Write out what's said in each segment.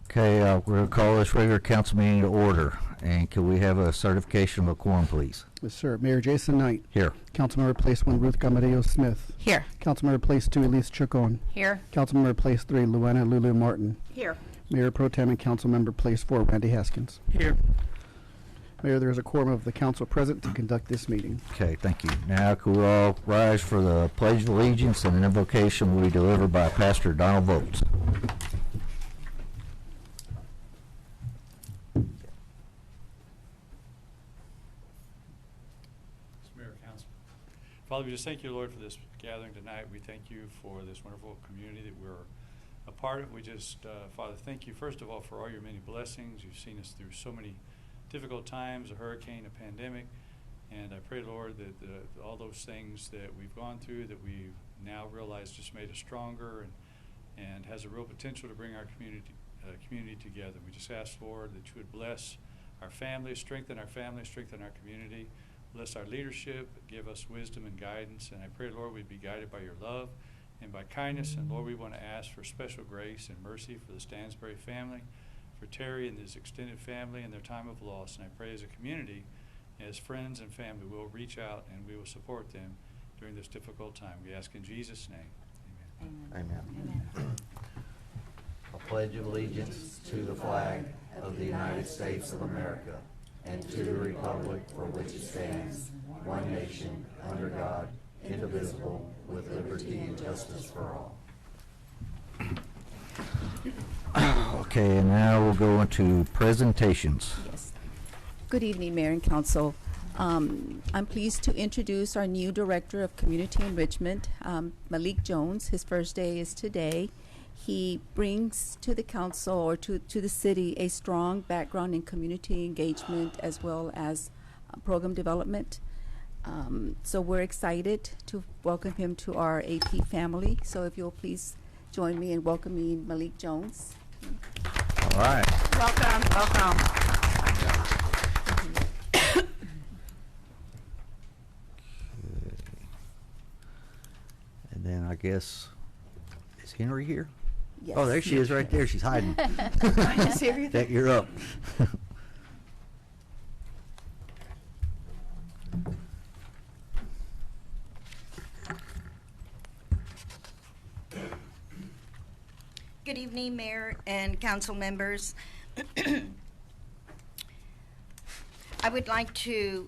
Okay, we're going to call this regular council meeting to order. And can we have a certification of a quorum, please? Yes, sir. Mayor Jason Knight. Here. Councilmember Place 1, Ruth Gamadeo Smith. Here. Councilmember Place 2, Elise Chacon. Here. Councilmember Place 3, Luana Lulu Martin. Here. Mayor Pro Tem and Councilmember Place 4, Randy Haskins. Here. Mayor, there is a quorum of the council present to conduct this meeting. Okay, thank you. Now, could we all rise for the Pledge of Allegiance, and an invocation will be delivered by Pastor Donald Volts. Mayor, Council. Father, we just thank you, Lord, for this gathering tonight. We thank you for this wonderful community that we're a part of. We just, Father, thank you, first of all, for all your many blessings. You've seen us through so many difficult times, a hurricane, a pandemic. And I pray, Lord, that all those things that we've gone through, that we now realize just made us stronger and has a real potential to bring our community together. We just ask, Lord, that you would bless our families, strengthen our community. Bless our leadership, give us wisdom and guidance. And I pray, Lord, we'd be guided by your love and by kindness. And Lord, we want to ask for special grace and mercy for the Stansbury family, for Terry and his extended family in their time of loss. And I pray as a community, as friends and family, we'll reach out and we will support them during this difficult time. We ask in Jesus' name. Amen. Amen. I pledge allegiance to the flag of the United States of America and to the republic for which it stands, one nation, under God, indivisible, with liberty and justice for all. Okay, and now we'll go into presentations. Yes. Good evening, Mayor and Council. I'm pleased to introduce our new Director of Community Enrichment, Malik Jones. His first day is today. He brings to the council or to the city a strong background in community engagement as well as program development. So we're excited to welcome him to our AP family. So if you'll please join me in welcoming Malik Jones. All right. Welcome. And then I guess, is Henry here? Yes. Oh, there she is right there. She's hiding. I see everything. That you're up. Good evening, Mayor and council members. I would like to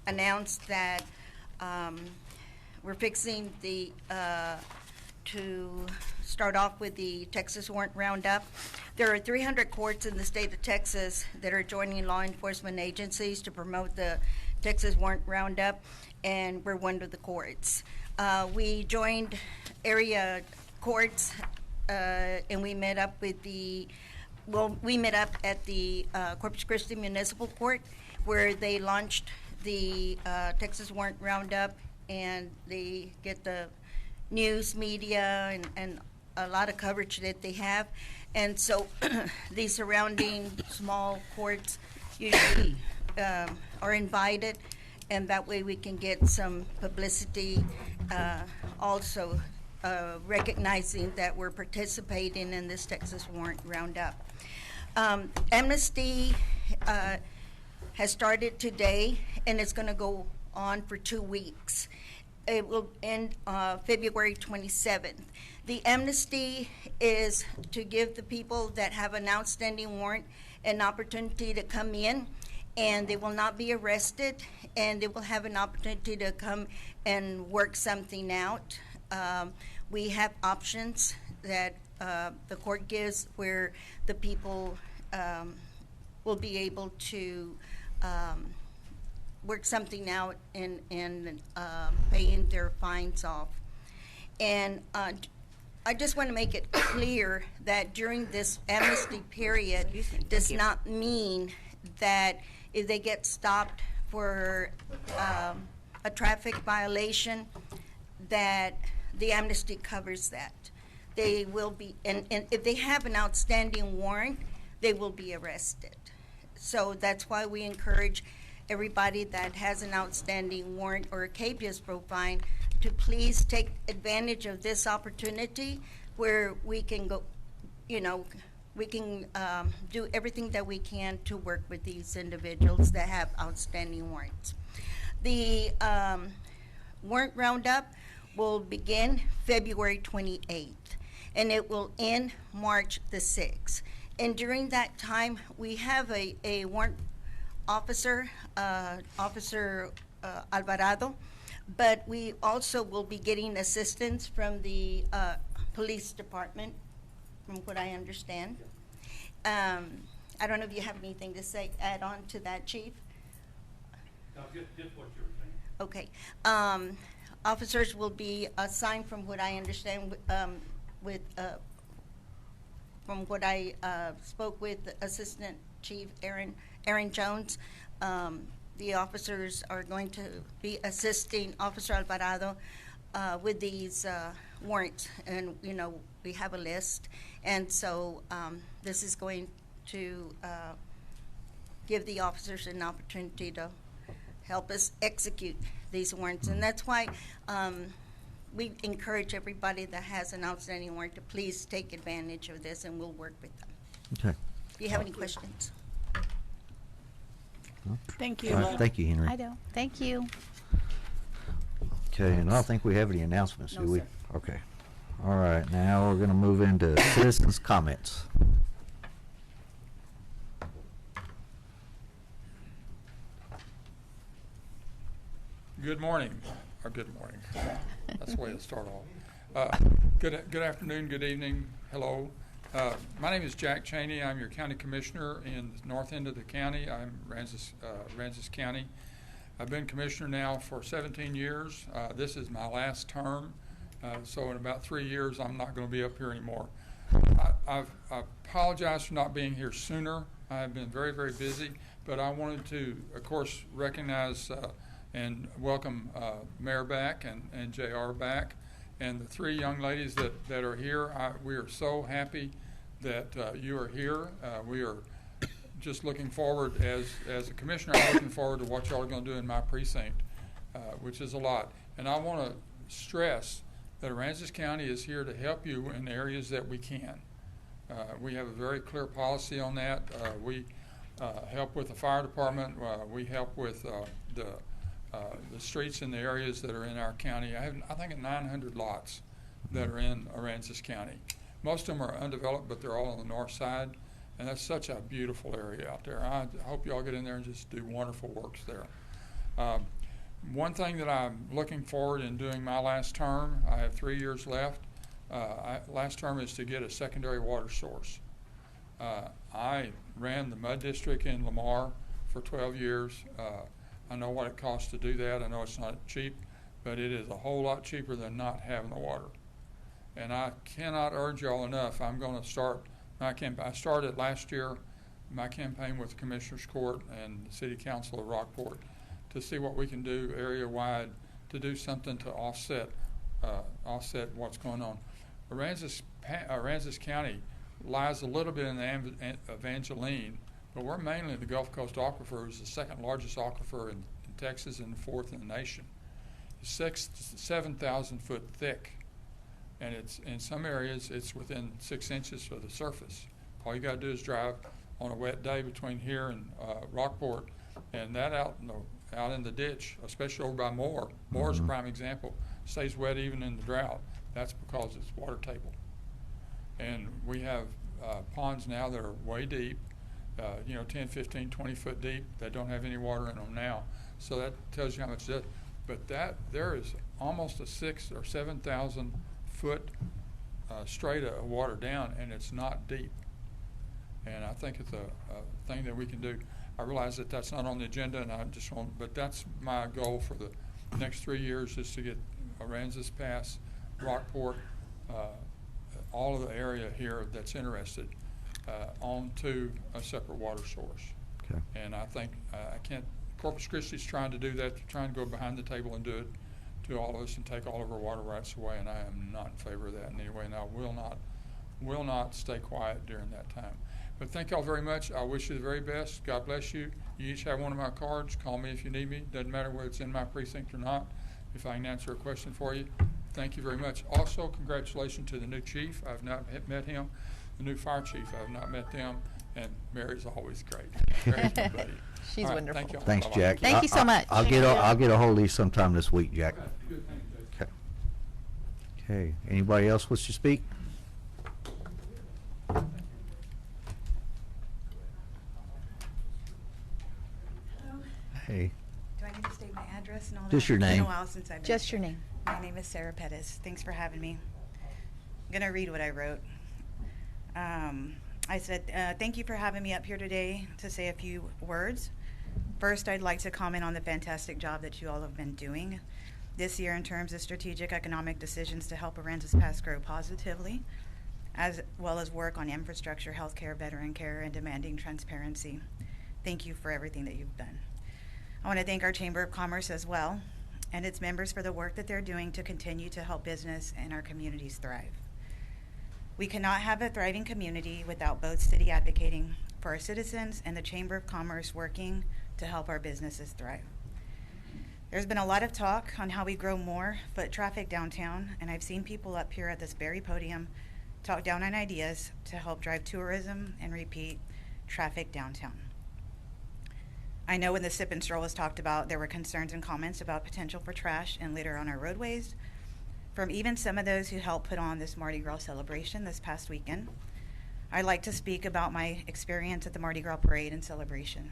announce that we're fixing to start off with the Texas Warrant Roundup. There are 300 courts in the state of Texas that are joining law enforcement agencies to promote the Texas Warrant Roundup, and we're one of the courts. We joined area courts and we met up at the Corpus Christi Municipal Court, where they launched the Texas Warrant Roundup, and they get the news media and a lot of coverage that they have. And so the surrounding small courts usually are invited, and that way we can get some publicity, also recognizing that we're participating in this Texas Warrant Roundup. Amnesty has started today, and it's going to go on for 2 weeks. It will end February 27th. The amnesty is to give the people that have an outstanding warrant an opportunity to come in, and they will not be arrested, and they will have an opportunity to come and work something out. We have options that the court gives where the people will be able to work something out and paying their fines off. And I just want to make it clear that during this amnesty period does not mean that if they get stopped for a traffic violation, that the amnesty covers that. They will be, and if they have an outstanding warrant, they will be arrested. So that's why we encourage everybody that has an outstanding warrant or a CAPIAS profile to please take advantage of this opportunity where we can go, we can do everything that we can to work with these individuals that have outstanding warrants. The warrant roundup will begin February 28th, and it will end March the 6th. And during that time, we have a warrant officer, Officer Alvarado, but we also will be getting assistance from the police department, from what I understand. I don't know if you have anything to say, add on to that, Chief? No, just what you were saying. Okay. Officers will be assigned, from what I understand, from what I spoke with Assistant Chief Aaron Jones. The officers are going to be assisting Officer Alvarado with these warrants, and we have a list, and so this is going to give the officers an opportunity to help us execute these warrants, and that's why we encourage everybody that has an outstanding warrant to please take advantage of this, and we'll work with them. Okay. Do you have any questions? Thank All you. right, thank you, Henry. I don't. Thank you. Okay, and I don't think we have any announcements, No, do we? sir. Okay. All right, now we're gonna move into citizens' comments. Good morning, or good morning. That's the way to start off. Good afternoon, good evening, hello. My name is Jack Cheney. I'm your county commissioner in the north end of the county. I'm Aransas County. I've been commissioner now for 17 years. This is my last term, so in about 3 years I'm not going to be up here anymore. I apologize for not being here sooner. I've been very, very busy, but I wanted to, of course, recognize and welcome Mayor back and JR back, and the three young ladies that are here. We are so happy that you are here. We are just looking forward, as a commissioner, I'm looking forward to what y'all are going to do in my precinct, which is a lot. And I want to stress that Aransas County is here to help you in areas that we can. We have a very clear policy on that. We help with the fire department. We help with the streets in the areas that are in our county. I think 900 lots that are in Aransas County. Most of them are undeveloped, but they're all on the north side, and that's such a beautiful area out there. I hope y'all get in there and just do wonderful works there. One thing that I'm looking forward in doing my last term, I have 3 years left. Last term is to get a secondary water source. I ran the mud district in Lamar for 12 years. I know what it costs to do that. I know it's not cheap, but it is a whole lot cheaper than not having the water. And I cannot urge y'all enough. I'm going to start my campaign. I started last year my campaign with the Commissioners Court and the City Council of Rockport to see what we can do area-wide to do something to offset what's going on. Aransas County lies a little bit in the Evangeline, but we're mainly the Gulf Coast Aquifer, which is the second largest aquifer in Texas and the fourth in the nation. It's 6,000 to 7,000 foot thick, and it's in some areas it's within 6 inches of the surface. All you got to do is drive on a wet day between here and Rockport, and that out in the ditch, especially over by Moore. Moore is a prime example. Stays wet even in the drought. That's because it's water table. And we have ponds now that are way deep, 10, 15, 20 foot deep, that don't have any water in them now. So that tells you how much that, but there is almost a 6,000 or 7,000 foot strata of water down, and it's not deep. And I think it's a thing that we can do. I realize that that's not on the agenda, and I just want, but that's my goal for the next 3 years, is to get Aransas Pass, Rockport, all of the area here that's interested onto a separate water source. Okay. And I think Corpus Christi's trying to do that. They're trying to go behind the table and do it to all of us and take all of our water rights away, and I am not in favor of that in any way, and I will not stay quiet during that time. But thank y'all very much. I wish you the very best. God bless you. You each have one of my cards. Call me if you need me. Doesn't matter whether it's in my precinct or not, if I can answer a question for you. Thank you very much. Also, congratulations to the new chief. I've not met him. the new fire chief. I've not met them, and Mary's always great. Mary's my buddy. She's All right, wonderful. Thank y'all. Thanks, Bye-bye. Jack. Thank you so much. I'll get a hold of you sometime this week, Jack. Good, thank you, Jason. Okay. Okay. Anybody else wish to speak? Hey. Do I need to state my address and all that? Just your It's been name. a while since I've been. Just your name. My name is Sarah Pettis. Thanks for having me. I'm going to read what I wrote. I said, thank you for having me up here today to say a few words. First, I'd like to comment on the fantastic job that you all have been doing this year in terms of strategic economic decisions to help Aransas Pass grow positively, as well as work on infrastructure, healthcare, veteran care, and demanding transparency. Thank you for everything that you've done. I want to thank our Chamber of Commerce as well and its members for the work that they're doing to continue to help business and our communities thrive. We cannot have a thriving community without both city advocating for our citizens and the Chamber of Commerce working to help our businesses thrive. There's been a lot of talk on how we grow more foot traffic downtown, and I've seen people up here at this very podium talk down on ideas to help drive tourism and repeat traffic downtown. I know when the sip and stroll was talked about, there were concerns and comments about potential for trash and litter on our roadways from even some of those who helped put on this Mardi Gras celebration this past weekend. I'd like to speak about my experience at the Mardi Gras parade and celebration.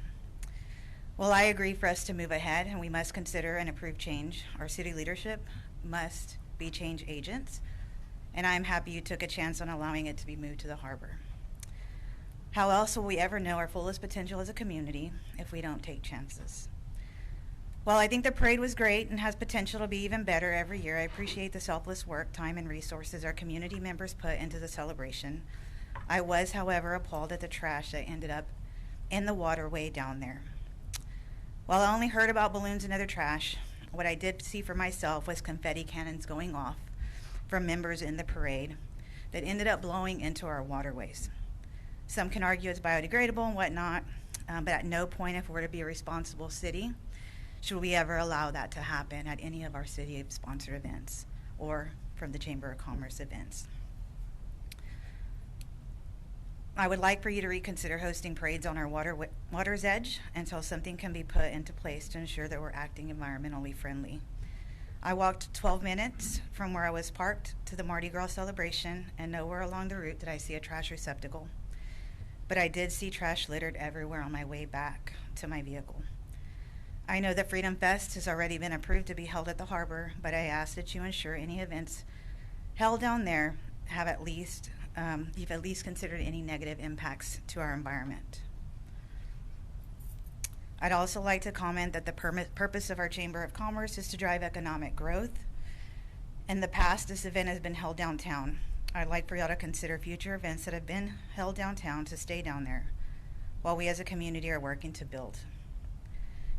Well, I agree for us to move ahead, and we must consider and approve change. Our city leadership must be change agents, and I'm happy you took a chance on allowing it to be moved to the harbor. How else will we ever know our fullest potential as a community if we don't take chances? While I think the parade was great and has potential to be even better every year, I appreciate the selfless work, time, and resources our community members put into the celebration. I was, however, appalled at the trash that ended up in the waterway down there. While I only heard about balloons and other trash, what I did see for myself was confetti cannons going off from members in the parade that ended up blowing into our waterways. Some can argue it's biodegradable and whatnot, but at no point, if we're to be a responsible city, should we ever allow that to happen at any of our city-sponsored events or from the Chamber of Commerce events. I would like for you to reconsider hosting parades on our water's edge until something can be put into place to ensure that we're acting environmentally friendly. I walked 12 minutes from where I was parked to the Mardi Gras celebration, and nowhere along the route did I see a trash receptacle. But I did see trash littered everywhere on my way back to my vehicle. I know that Freedom Fest has already been approved to be held at the harbor, but I ask that you ensure any events held down there have you've at least considered any negative impacts to our environment. I'd also like to comment that the purpose of our Chamber of Commerce is to drive economic growth. In the past, this event has been held downtown. I'd like for y'all to consider future events that have been held downtown to stay down there while we as a community are working to build.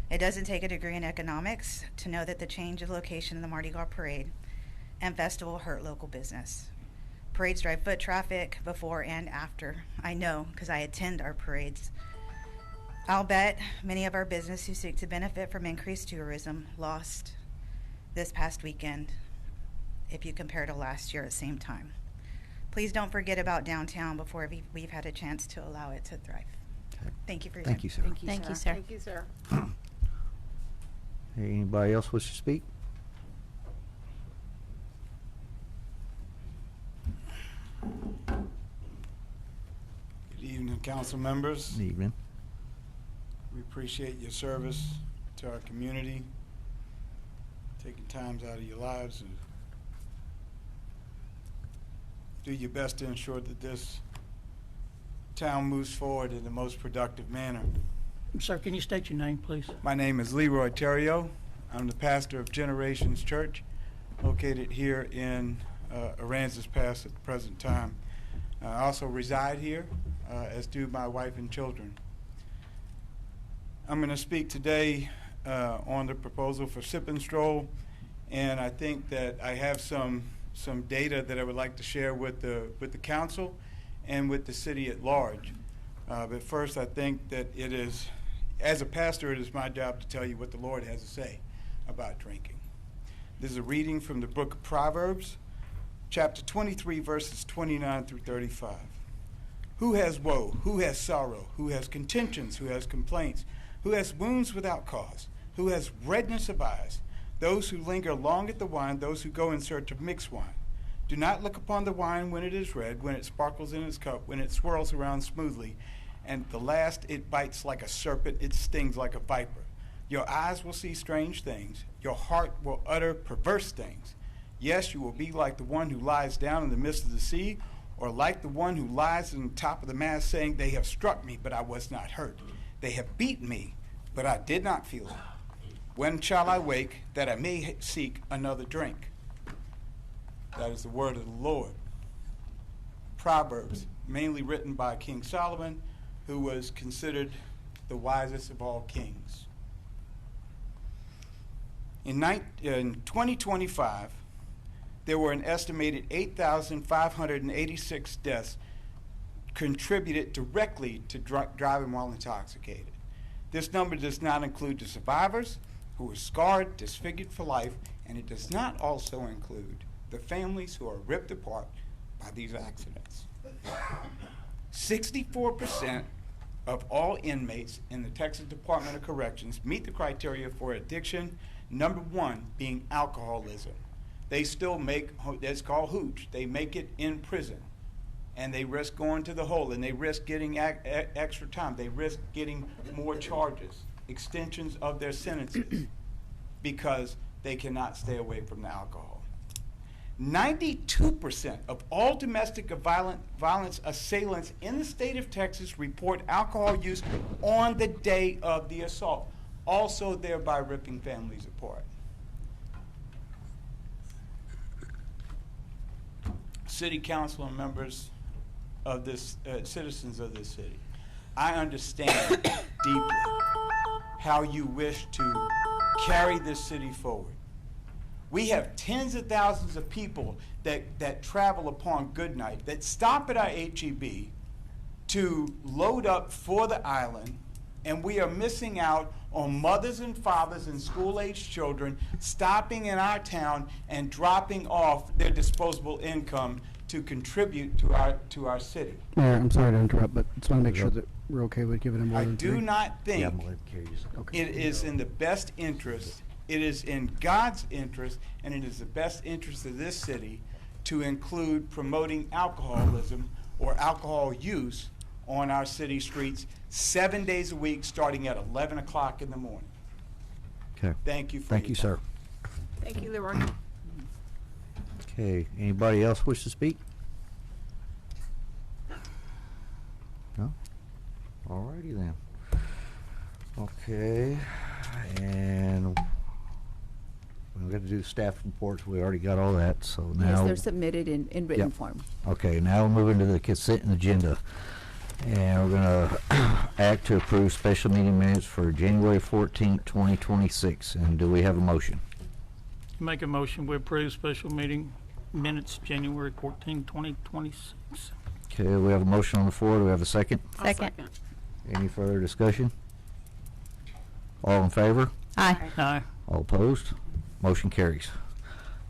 It doesn't take a degree in economics to know that the change of location in the Mardi Gras parade and festival hurt local business. Parades drive foot traffic before and after. I know because I attend our parades. I'll bet many of our businesses who seek to benefit from increased tourism lost this past weekend if you compare to last year at the same time. Please don't forget about downtown before we've had a chance to allow it to thrive. Thank you for your time. Thank you, sir. Thank you, sir. Thank you, sir. Hey, anybody else wish to speak? Good evening, council members. Good evening. We appreciate your service to our community, taking times out of your lives and do your best to ensure that this town moves forward in the most productive manner. Sir, can you state your name, please? My name is Leroy Terrio. I'm the pastor of Generations Church, located here in Aransas Pass at the present time. I also reside here, as do my wife and children. I'm going to speak today on the proposal for Sip and Stroll, and I think that I have some data that I would like to share with the council and with the city at large. But first, I think that it is, as a pastor, it is my job to tell you what the Lord has to say about drinking. This is a reading from the book of Proverbs, chapter 23, verses 29 through 35. Who has woe? Who has sorrow? Who has contentions? Who has complaints? Who has wounds without cause? Who has redness of eyes? Those who linger long at the wine, those who go in search of mixed wine. Do not look upon the wine when it is red, when it sparkles in its cup, when it swirls around smoothly, and at the last it bites like a serpent, it stings like a viper. Your eyes will see strange things. Your heart will utter perverse things. Yes, you will be like the one who lies down in the midst of the sea, or like the one who lies on the top of the mast, saying, they have struck me, but I was not hurt. They have beaten me, but I did not feel it. When shall I wake, that I may seek another drink? That is the word of the Lord. Proverbs, mainly written by King Solomon, who was considered the wisest of all kings. In 2025, there were an estimated 8,586 deaths contributed directly to driving while intoxicated. This number does not include the survivors who were scarred, disfigured for life, and it does not also include the families who are ripped apart by these accidents. 64% of all inmates in the Texas Department of Corrections meet the criteria for addiction, number one being alcoholism. They still make, it's called hooch, they make it in prison. And they risk going to the hole, and they risk getting extra time. They risk getting more charges, extensions of their sentences, because they cannot stay away from the alcohol. 92% of all domestic violence assailants in the state of Texas report alcohol use on the day of the assault, also thereby ripping families apart. City council and members of this, citizens of this city, I understand deeply how you wish to carry this city forward. We have tens of thousands of people that travel upon Goodnight, that stop at our HEB to load up for the island, and we are missing out on mothers and fathers and school-aged children stopping in our town and dropping off their disposable income to contribute to our city. Mayor, I'm sorry to interrupt, but just want to make sure that we're okay with giving him more I than do three. not Yeah, think I'm gonna let him carry this. Okay. it is in the best interest, it is in God's interest, and it is the best interest of this city to include promoting alcoholism or alcohol use on our city streets 7 days a week, starting at 11 o'clock in the morning. Okay. Thank you for Thank your you, time. sir. Thank you, Leroy. Okay, anybody else wish to speak? No? Alrighty then. Okay, and we've got to do staff reports. We already got all that, so Yes, now. they're submitted in written Yep. form. Okay, now we're moving to the consent agenda. And we're gonna act to approve special meeting minutes for January 14th, 2026. And do we have a motion? Make a motion, we approve special meeting minutes, January 14, 2026. Okay, we have a motion on the floor. Do we have a second? Second. Any further discussion? All in favor? Aye. Aye. All opposed? Motion carries.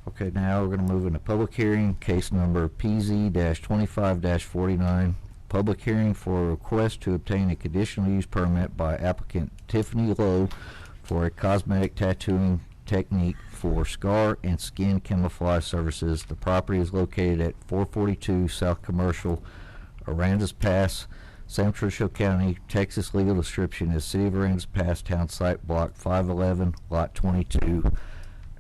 Okay, now we're gonna move into public hearing, case number PZ-25-49. Public hearing for a request to obtain a conditional use permit by applicant Tiffany Lowe for a cosmetic tattooing technique for scar and skin camouflage services. The property is located at 442 South Commercial, Aransas Pass, San Patricio County. Texas legal description is City of Aransas Pass, Town Site Block 511, Lot 22.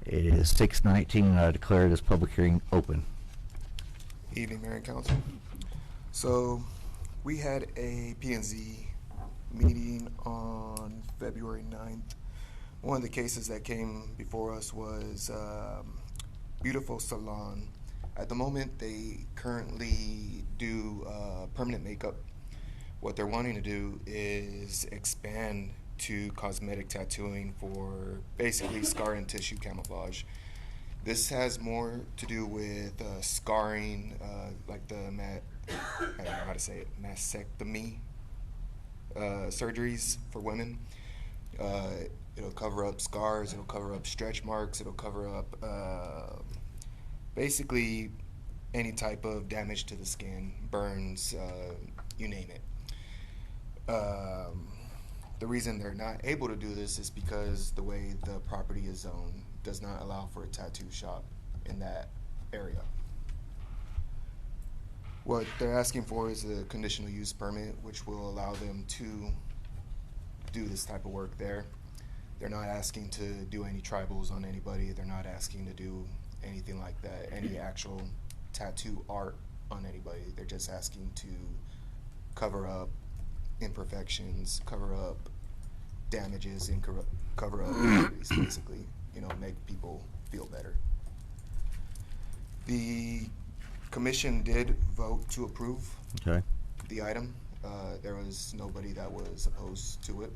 It is 6:19, and I declare this public hearing open. Evening, Mayor and Council. So, we had a P&Z meeting on February 9th. One of the cases that came before us was Beautiful Salon. At the moment, they currently do permanent makeup. What they're wanting to do is expand to cosmetic tattooing for basically scar and tissue camouflage. This has more to do with scarring, like the I don't know how to say it, mastectomy surgeries for women. It'll cover up scars, it'll cover up stretch marks, it'll cover up basically any type of damage to the skin, burns, you name it. The reason they're not able to do this is because the way the property is zoned does not allow for a tattoo shop in that area. What they're asking for is a conditional use permit, which will allow them to do this type of work there. They're not asking to do any tribals on anybody. They're not asking to do anything like that, any actual tattoo art on anybody. They're just asking to cover up imperfections, cover up damages, and cover up injuries, basically, you know, make people feel better. The commission did vote to approve Okay. the item. There was nobody that was opposed to it.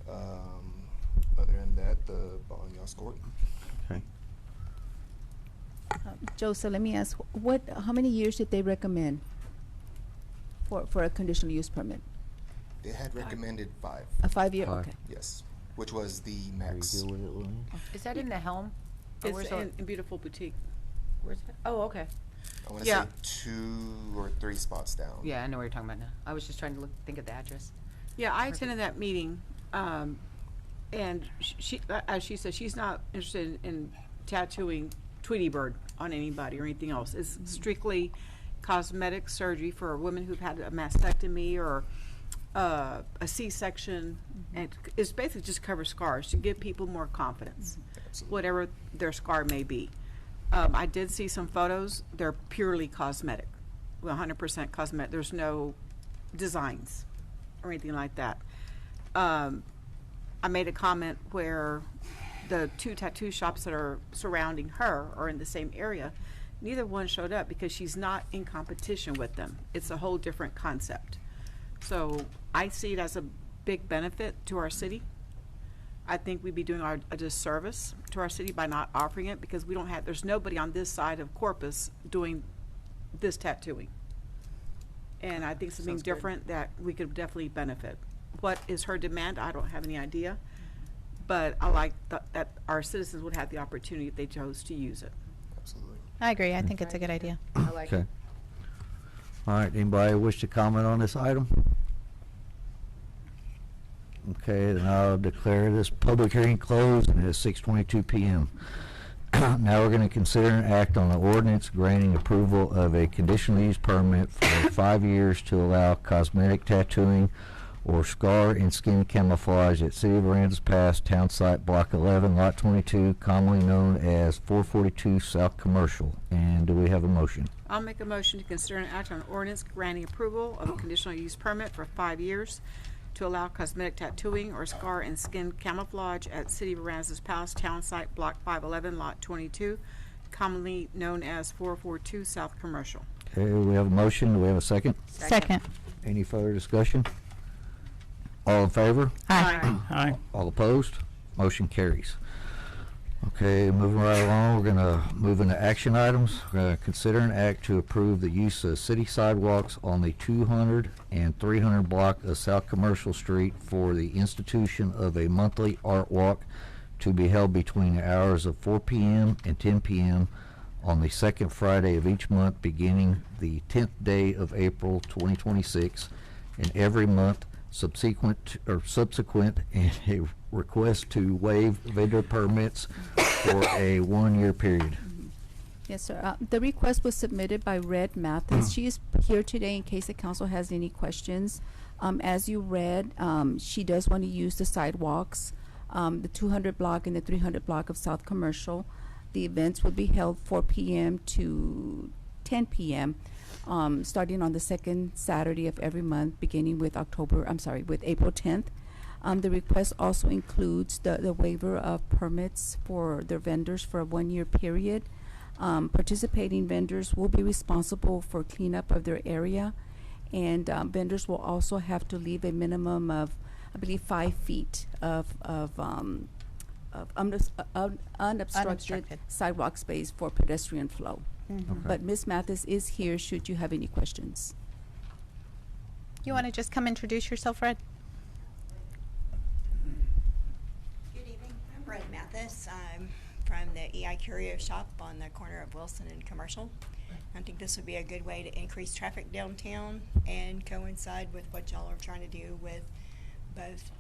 Other than that, the ball in y'all's court. Okay. Joseph, let me ask, how many years did they recommend for a conditional use permit? They had recommended 5, A 5-year? 5. Okay. yes, which was the max. Are you good with it, Lillian? Is that in the Helm? Or where's It's that? in Beautiful Boutique. Where's that? Oh, okay. I want to Yeah. say 2 or 3 spots down. Yeah, I know what you're talking about now. I was just trying to think of the address. Yeah, I attended that meeting, and she, as she said, she's not interested in tattooing Tweety Bird on anybody or anything else. It's strictly cosmetic surgery for women who've had a mastectomy or a C-section, and it's basically just cover scars to give people more confidence, Absolutely. whatever their scar may be. I did see some photos. They're purely cosmetic, 100% cosmetic. There's no designs or anything like that. I made a comment where the 2 tattoo shops that are surrounding her are in the same area. Neither one showed up because she's not in competition with them. It's a whole different concept. So I see it as a big benefit to our city. I think we'd be doing a disservice to our city by not offering it, because we don't have, there's nobody on this side of Corpus doing this tattooing. And I think something Sounds good. different that we could definitely benefit. What is her demand? I don't have any idea. But I like that our citizens would have the opportunity if they chose to use it. Absolutely. I agree. I think it's a good idea. I like Okay. it. All right, anybody wish to comment on this item? Okay, then I'll declare this public hearing closed, and it's 6:22 p.m. Now we're going to consider an act on the ordinance granting approval of a conditional use permit for 5 years to allow cosmetic tattooing or scar and skin camouflage at City of Aransas Pass, Town Site Block 11, Lot 22, commonly known as 442 South Commercial. And do we have a motion? I'll make a motion to consider an act on ordinance granting approval of a conditional use permit for 5 years to allow cosmetic tattooing or scar and skin camouflage at City of Aransas Pass, Town Site Block 511, Lot 22, commonly known as 442 South Commercial. Okay, we have a motion. Do we have a second? Second. Any further discussion? All in favor? Aye. Aye. All opposed? Motion carries. Okay, moving right along, we're gonna move into action items. We're gonna consider an act to approve the use of city sidewalks on the 200 and 300 block of South Commercial Street for the institution of a monthly art walk to be held between the hours of 4 p.m. and 10 p.m. on the second Friday of each month, beginning the 10th day of April 2026, and every month subsequent, and a request to waive vendor permits for a 1-year period. Yes, sir. The request was submitted by Red Mathis. She is here today in case the council has any questions. As you read, she does want to use the sidewalks, the 200 block and the 300 block of South Commercial. The events will be held 4 p.m. to 10 p.m. Starting on the second Saturday of every month, beginning with April 10th. The request also includes the waiver of permits for their vendors for a 1-year period. Participating vendors will be responsible for cleanup of their area, and vendors will also have to leave a minimum of, I believe, 5 feet of unobstructed Unobstructed. sidewalk space for pedestrian flow. Mhm. Okay. But Ms. Mathis is here should you have any questions. You want to just come introduce yourself, Fred? Good evening. I'm Brett Mathis. I'm from the EI Curio Shop on the corner of Wilson and Commercial. I think this would be a good way to increase traffic downtown and coincide with what y'all are trying to do with both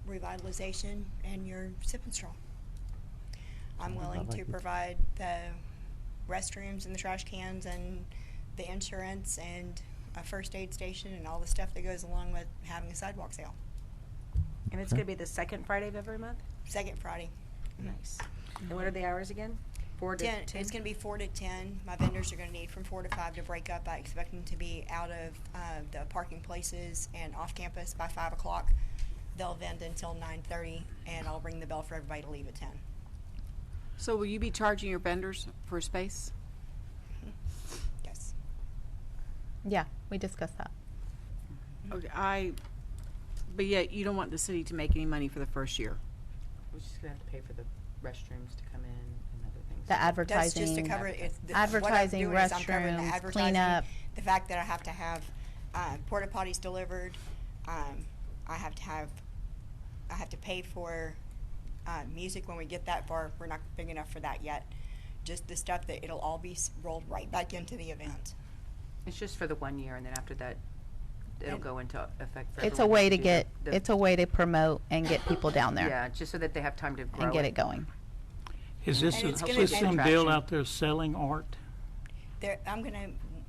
revitalization and your sip and straw. I'm willing to provide the restrooms and the trash cans and the insurance and a first aid station and all the stuff that goes along with having a sidewalk sale. And it's gonna be the second Friday of every month? Second Friday. Nice. And what are the hours again? 4 to 10? It's going to be 4 to 10. My vendors are going to need from 4 to 5 to break up. I expect them to be out of the parking places and off campus by 5 o'clock. They'll vend until 9:30, and I'll ring the bell for everybody to leave at 10. So will you be charging your vendors for space? Yes. Yeah, we discussed that. Okay, but yet you don't want the city to make any money for the first year. We're just gonna have to pay for the restrooms to come in and other things. The advertising. That's just to cover it. Advertising, what I'm doing is I'm covering the restrooms, advertising, cleanup. the fact that I have to have porta potties delivered. I have to pay for music when we get that far. We're not big enough for that yet. Just the stuff that it'll all be rolled right back into the event. It's just for the 1 year, and then after that, it'll go into effect for It's a everyone way to do get, the- it's a way to promote and get people down there. Yeah, just so that they have time to grow And get it going. Is this, And it's is gonna this be some attraction. deal out there selling art?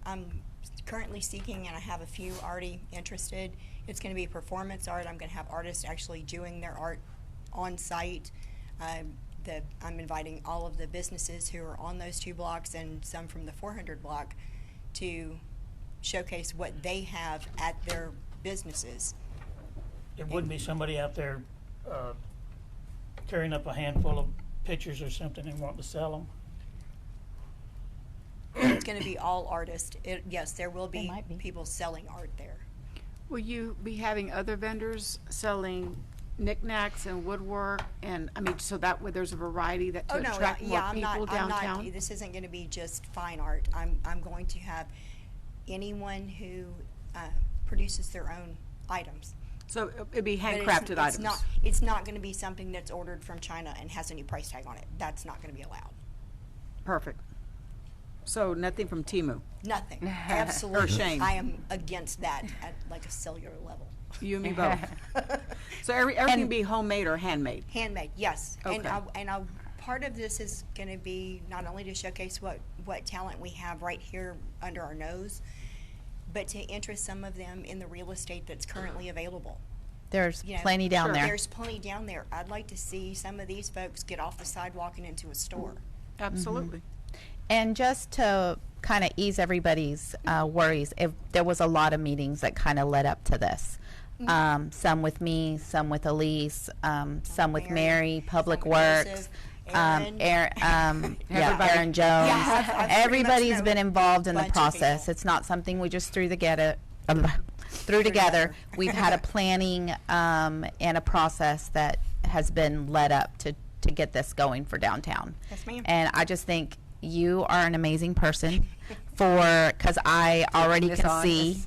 I'm currently seeking, and I have a few already interested. It's going to be performance art. I'm going to have artists actually doing their art on site. I'm inviting all of the businesses who are on those 2 blocks and some from the 400 block to showcase what they have at their businesses. It wouldn't be somebody out there carrying up a handful of pictures or something and wanting to sell them? It's going to be all artists. Yes, there will They be might be. people selling art there. Will you be having other vendors selling knickknacks and woodwork, and, I mean, so that way there's a variety that to attract more people downtown? This isn't going to be just fine art. I'm going to have anyone who produces their own items. So it'd be But handcrafted items? It's not going to be something that's ordered from China and has a new price tag on it. That's not going to be allowed. Perfect. So nothing from Temu? Nothing. Absolutely. Shane. I am against that at like a cellular level. You and me both. So everything be homemade or handmade? Handmade, yes. Okay. And part of this is going to be not only to showcase what talent we have right here under our nose, but to interest some of them in the real estate that's currently available. There's You know, plenty down there. There's plenty down there. I'd like to see some of these folks get off the sidewalk and into a store. Absolutely. And just to kind of ease everybody's worries, if there was a lot of meetings that kind of led up to this. Some with me, some with Elise, some with Mary, Public some with Works, Joseph, Aaron, Everybody. Aaron Jones. Yeah, I've pretty much Everybody's known been involved in the bunch of process. people. It's not something we just threw together. Together. We've had a planning and a process that has been led up to get this going for downtown. Yes, ma'am. And I just think you are an amazing person because I already this can on, see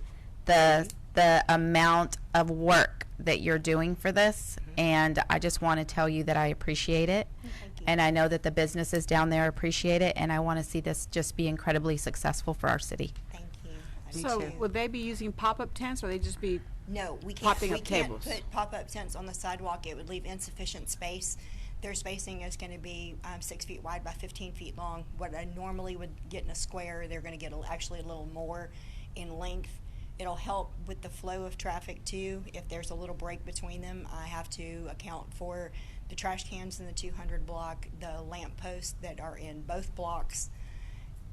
the amount of work that you're doing for this, and I just want to tell you that I appreciate it. Thank you. And I know that the businesses down there appreciate it, and I want to see this just be incredibly successful for our city. Thank you. I do So too. would they be using pop-up tents, or they just be, No, we can't. Popping We up can't tables. put pop-up tents on the sidewalk. It would leave insufficient space. Their spacing is going to be 6 feet wide by 15 feet long. What I normally would get in a square, they're going to get actually a little more in length. It'll help with the flow of traffic too. If there's a little break between them, I have to account for the trash cans in the 200 block, the lamp posts that are in both blocks,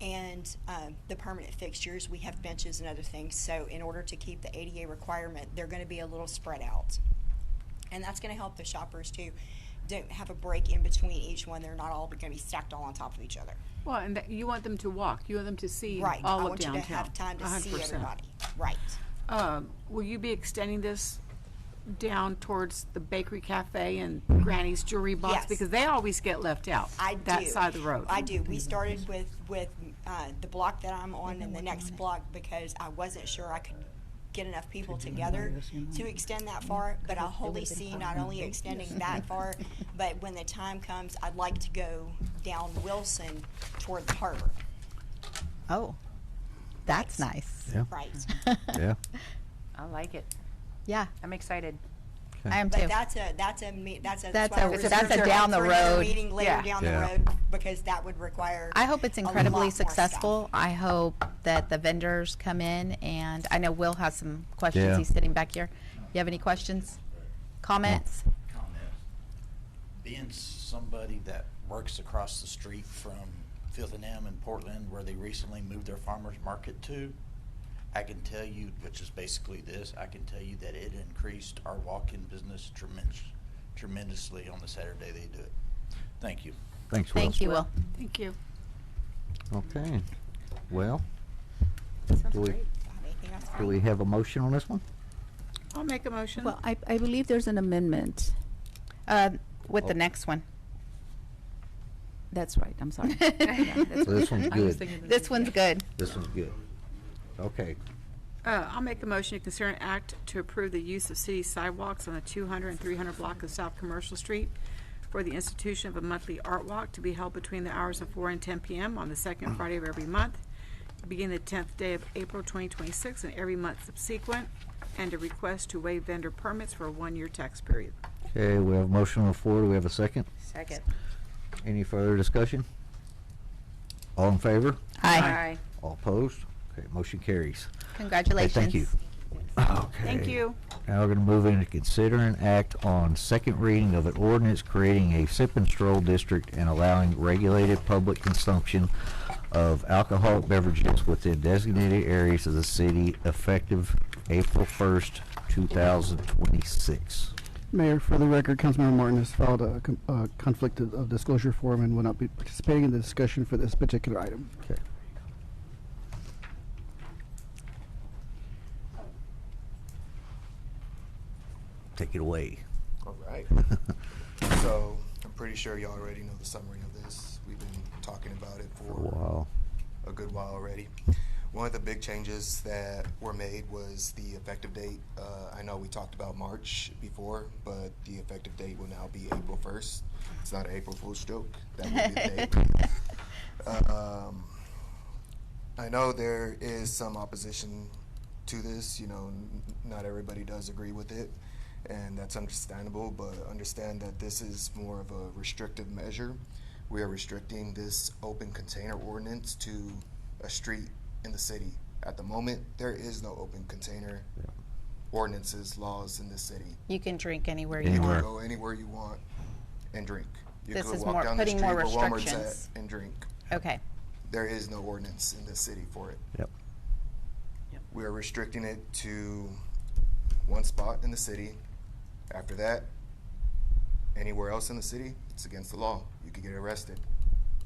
and the permanent fixtures. We have benches and other things. So in order to keep the ADA requirement, they're going to be a little spread out. And that's going to help the shoppers too. Don't have a break in between each one. They're not all going to be stacked all on top of each other. well, and you want them to walk, you want them to see Right. all I of want downtown? you to have time to see 100%. everybody. Right. Will you be extending this down towards the Bakery Cafe and Granny's Jewelry Box? Yes. Because they always get left out, I that do. side of the road. I do. We started with the block that I'm on and the next block because I wasn't sure I could get enough people together to extend that far, but I wholly see not only extending that far, but when the time comes, I'd like to go down Wilson toward the harbor. Oh, that's nice. Yeah. Right. Yeah. I like it. Yeah, I'm excited. I am But too. that's That's why a- we're that's a reserving down the for another road. meeting later Yeah. down Yeah. the road, because that would require. I hope it's a lot incredibly more stuff. successful. I hope that the vendors come in, and I know Will has some questions. Yeah. He's sitting back here. You have any questions? Comments? Being somebody that works across the street from Fifth and M in Portland, where they recently moved their farmers market to, I can tell you, which is basically this, I can tell you that it increased our walk-in business tremendously on the Saturday they do it. Thank you. Thanks, Will. Thank you, Will. Thank you. Okay. Well, Sounds do we, great. Anything else? do we have a motion on this one? I'll make a motion. Well, I believe there's an amendment. With the next one. That's right, I'm sorry. So this one's good. This one's good. This one's good. Okay. I'll make a motion to consider an act to approve the use of city sidewalks on the 200 and 300 block of South Commercial Street for the institution of a monthly art walk to be held between the hours of 4 and 10 p.m. on the second Friday of every month, beginning the 10th day of April 2026 and every month subsequent, and a request to waive vendor permits for a 1-year tax period. Okay, we have a motion on the floor. Do we have a second? Second. Any further discussion? All in favor? Aye. All opposed? Okay, motion carries. Congratulations. Okay, thank you. Okay. Thank you. Now we're going to move into consider and act on second reading of an ordinance creating a sip and stroll district and allowing regulated public consumption of alcoholic beverages within designated areas of the city effective April 1st, 2026. Mayor, for the record, Councilmember Martin has filed a conflict of disclosure form and will not be participating in the discussion for this particular item. Okay. Take it away. All right. So I'm pretty sure you already know the summary of this. We've been talking about it For a while. a good while already. One of the big changes that were made was the effective date. I know we talked about March before, but the effective date will now be April 1st. It's not an April Fool's joke. That will be the date. I know there is some opposition to this. You know, not everybody does agree with it, and that's understandable, but understand that this is more of a restrictive measure. We are restricting this open container ordinance to a street in the city. At the moment, there is no open container ordinances, laws in this city. You can drink anywhere you You want. can go anywhere you want and drink. You This could is walk more down the putting street more where Walmart's restrictions. at and drink. Okay. There is no ordinance in this city for it. Yep. We are restricting it to one spot in the city. After that, anywhere else in the city, it's against the law. You could get arrested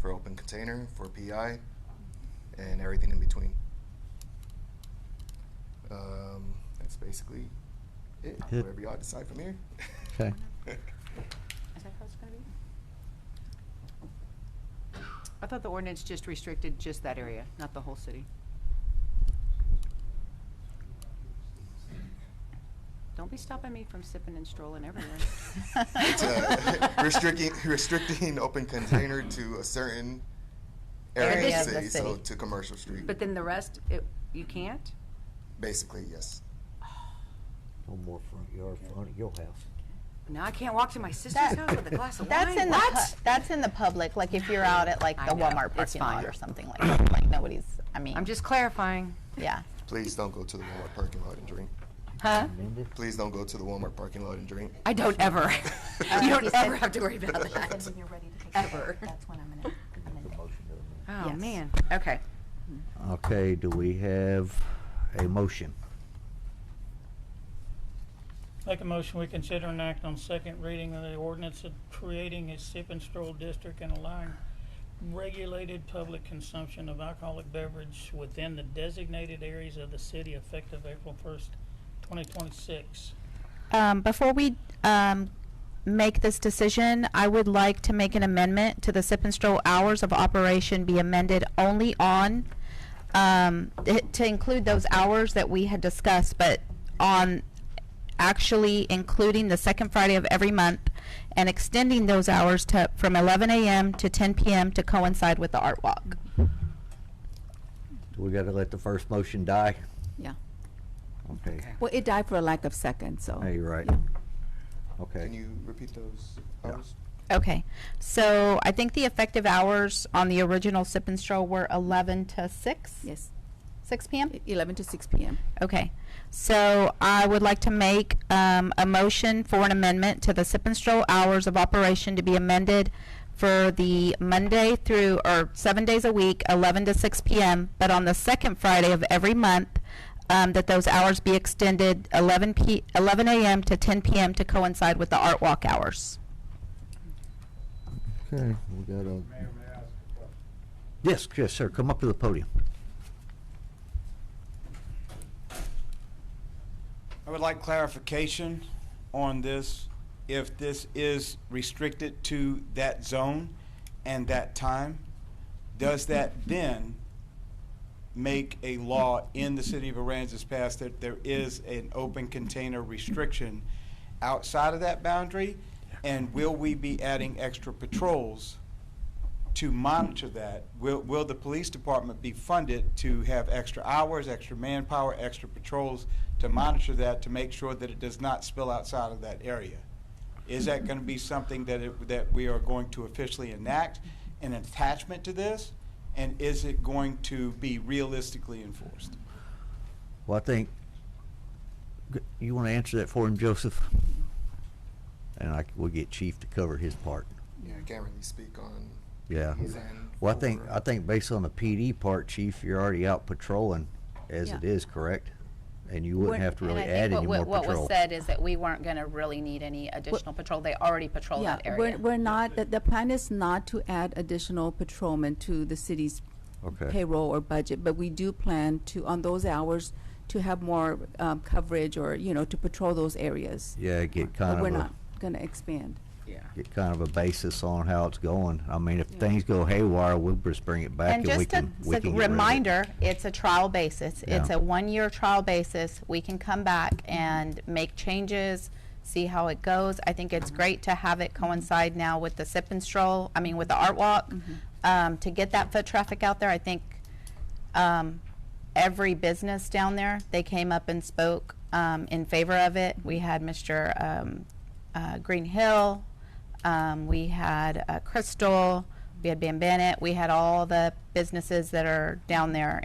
for open container, for PI, and everything in between. That's basically it. Good. Whatever y'all decide from here. Okay. Is that how it's gonna be? I thought the ordinance just restricted just that area, not the whole city. Don't be stopping me from sipping and strolling everywhere. It's restricting open container to a certain area Area of of the the city, so city. to Commercial Street. But then the rest, you can't? Basically, yes. No more front yard, front of your house. Now I can't walk to my sister's house with a glass of That's wine? in What? that's in the public, like if you're out at like I the know, Walmart it's parking lot fine. or something like that. Like nobody's, I mean, I'm just clarifying. yeah. Please don't go to the Walmart parking lot and drink. Huh? Please don't go to the Walmart parking lot and drink. I don't ever. You don't he said- ever have to worry about that. Ever. That's when I'm gonna amend it. Oh, Yes. man. Okay. Okay, do we have a motion? Make a motion, we consider and act on second reading of the ordinance of creating a sip and stroll district and allowing regulated public consumption of alcoholic beverage within the designated areas of the city effective April 1st, 2026. Before we make this decision, I would like to make an amendment to the sip and stroll hours of operation be amended only on to include those hours that we had discussed, but on actually including the second Friday of every month and extending those hours to from 11 a.m. to 10 p.m. to coincide with the art walk. We gotta let the first motion die? Yeah. Okay. Well, it died for a lack of seconds, so. Hey, you're right. Yeah. Okay. Can you repeat those hours? Okay, so I think the effective hours on the original Sip and Stroll were 11 to 6? Yes. 6 p.m.? 11 to 6 p.m. Okay, so I would like to make a motion for an amendment to the Sip and Stroll hours of operation to be amended for the Monday through, or 7 days a week, 11 to 6 p.m., but on the second Friday of every month, that those hours be extended 11 a.m. to 10 p.m. to coincide with the art walk hours. Okay, we got a. Yes, yes, sir. Come up to the podium. I would like clarification on this, if this is restricted to that zone and that time. Does that then make a law in the city of Aransas Pass that there is an open container restriction outside of that boundary? And will we be adding extra patrols to monitor that? Will the police department be funded to have extra hours, extra manpower, extra patrols to monitor that, to make sure that it does not spill outside of that area? Is that going to be something that we are going to officially enact, an attachment to this? And is it going to be realistically enforced? Well, I think, you want to answer that for him, Joseph? And we'll get Chief to cover his part. Yeah, I can't really speak on. Yeah. his end Well, for- I think based on the PD part, Chief, you're already out patrolling as it Yeah. is, correct? And you wouldn't have to really And I add think any what, more what patrol. was said is that we weren't going to really need any additional patrol. They already patrol Yeah, that area. we're not, the plan is not to add additional patrolmen to the city's Okay. payroll or budget, but we do plan to, on those hours, to have more coverage or, to patrol those areas. Yeah, get But kind we're of not going to expand. get kind of a basis on how it's going. I mean, if things go haywire, we'll just bring it back And and we just can a get rid of it. reminder, it's a trial basis. It's Yeah. a 1-year trial basis. We can come back and make changes, see how it goes. I think it's great to have it coincide now with the Sip and Stroll, with the art walk, to get that foot traffic out there. I think every business down there, they came up and spoke in favor of it. We had Mr. Green Hill, we had Crystal, we had Van Bennett, we had all the businesses that are down there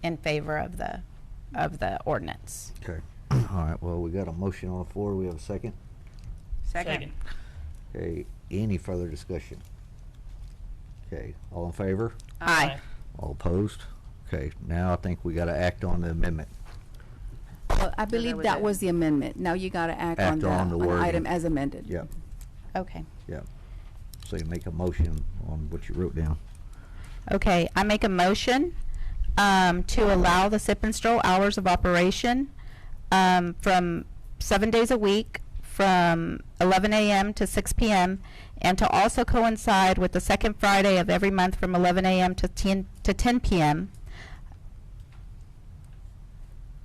in favor of the ordinance. Okay. All right, well, we got a motion on the floor. We have a second? Second. Okay, any further discussion? Okay, all in favor? Aye. All opposed? Okay, now I think we gotta act on the amendment. Well, I believe was that it. was the amendment. Now you got to act on Act the on the on wording. item as amended. Yep, Okay. yep. So you make a motion on what you wrote down. Okay, I make a motion to allow the Sip and Stroll hours of operation from 7 days a week, from 11 a.m. to 6 p.m., and to also coincide with the second Friday of every month from 11 a.m. to 10 p.m.,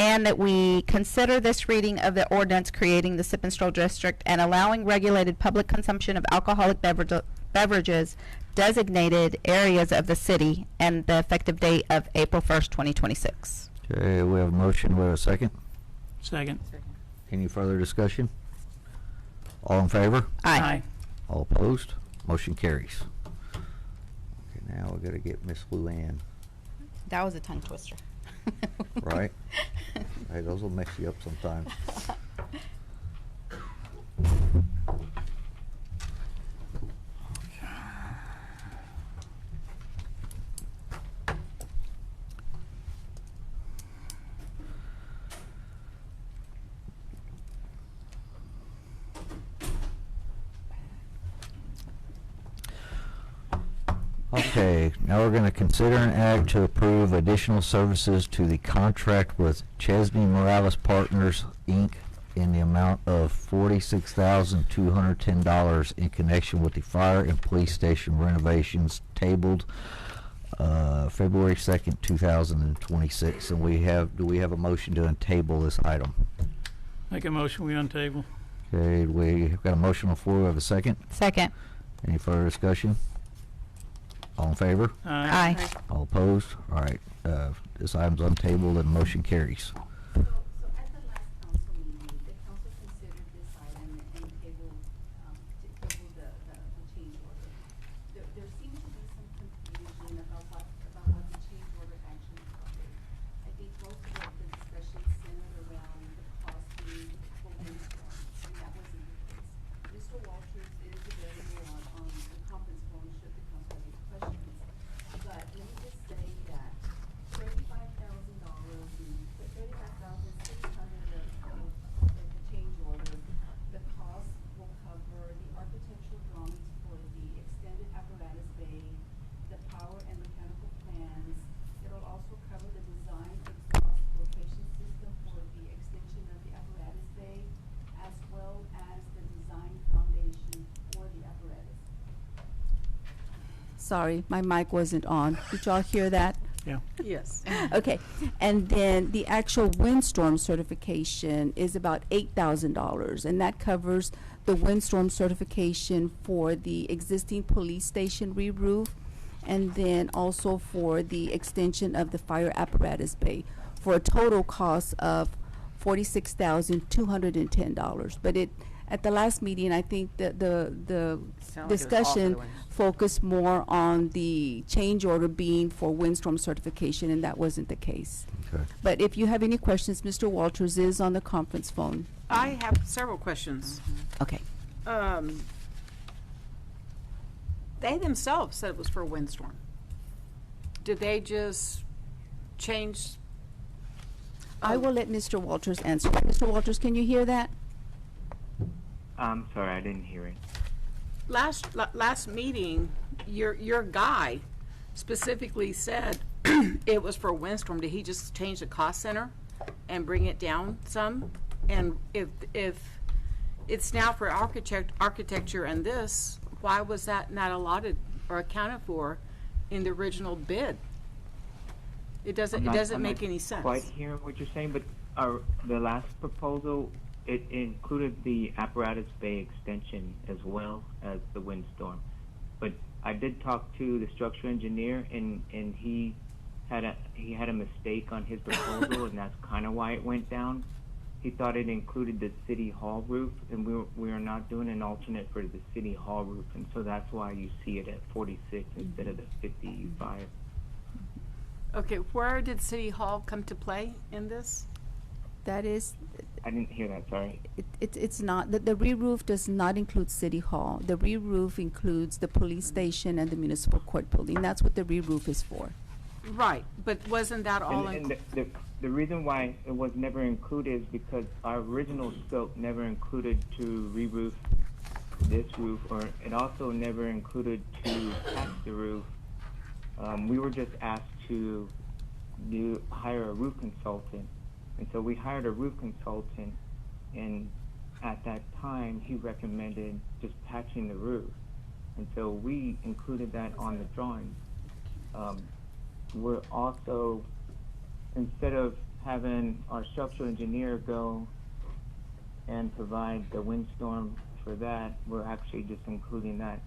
and that we consider this reading of the ordinance creating the Sip and Stroll District and allowing regulated public consumption of alcoholic beverages designated areas of the city and the effective date of April 1st, 2026. Okay, we have a motion. We have a second. Second. Any further discussion? All in favor? Aye. All opposed? Motion carries. Okay, now we gotta get Miss Luann, That was a tongue twister. right? Hey, those will mess you up sometimes. Okay, now we're gonna consider an act to approve additional services to the contract with Chesney Morales Partners, Inc. in the amount of $46,210 in connection with the fire and police station renovations tabled February 2nd, 2026. And do we have a motion to untable this item? Make a motion, we untable. Okay, we've got a motion on the floor. We have a second. Second. Any further discussion? All in favor? Aye. Aye. All opposed? All right, this item's untabled and motion carries. So at the last council meeting, the council considered this item and tabled, the change order. There seemed to be some confusion about what the change order actually covered. I think most of the discussion centered around the costing for windstorm, and that wasn't the case. Mr. Walters is available on the conference phone should the council have any questions. But let me just say that $35,600 of the change order, the cost will cover the architectural drawings for the extended apparatus bay, the power and mechanical plans. It'll also cover the design exhaust filtration system for the extension of the apparatus bay, as well as the design foundation for the apparatus. Sorry, my mic wasn't on. Did y'all hear that? Yeah. Yes. Okay, and then the actual windstorm certification is about $8,000, and that covers the windstorm certification for the existing police station re-roof, and then also for the extension of the fire apparatus bay, for a total cost of $46,210. But at the last meeting, I think that the Sounded like it was all for discussion the winds. focused more on the change order being for windstorm certification, and that wasn't the case. Okay. But if you have any questions, Mr. Walters is on the conference phone. I have several questions. Okay. They themselves said it was for a windstorm. Did they just change? I will let Mr. Walters answer. Mr. Walters, can you hear that? I'm sorry, I didn't hear it. Last meeting, your guy specifically said it was for windstorm. Did he just change the cost center and bring it down some? And if it's now for architecture and this, why was that not allotted or accounted for in the original bid? It doesn't make any sense. Quite hear what you're saying, but the last proposal, it included the apparatus bay extension as well as the windstorm. But I did talk to the structural engineer, and he had a mistake on his proposal, and that's kind of why it went down. He thought it included the city hall roof, and we are not doing an alternate for the city hall roof, and so that's why you see it at 46 instead of the 55. Okay, where did City Hall come to play in this? That is, I didn't hear that, sorry. it's not, the re-roof does not include City Hall. The re-roof includes the police station and the municipal court building. That's what the re-roof is for. Right, but wasn't that all? And the reason why it was never included is because our original scope never included to re-roof this roof, or it also never included to patch the roof. We were just asked to hire a roof consultant. And so we hired a roof consultant, and at that time, he recommended just patching the roof. And so we included that on the drawings. We're also, instead of having our structural engineer go and provide the windstorm for that, we're actually just including that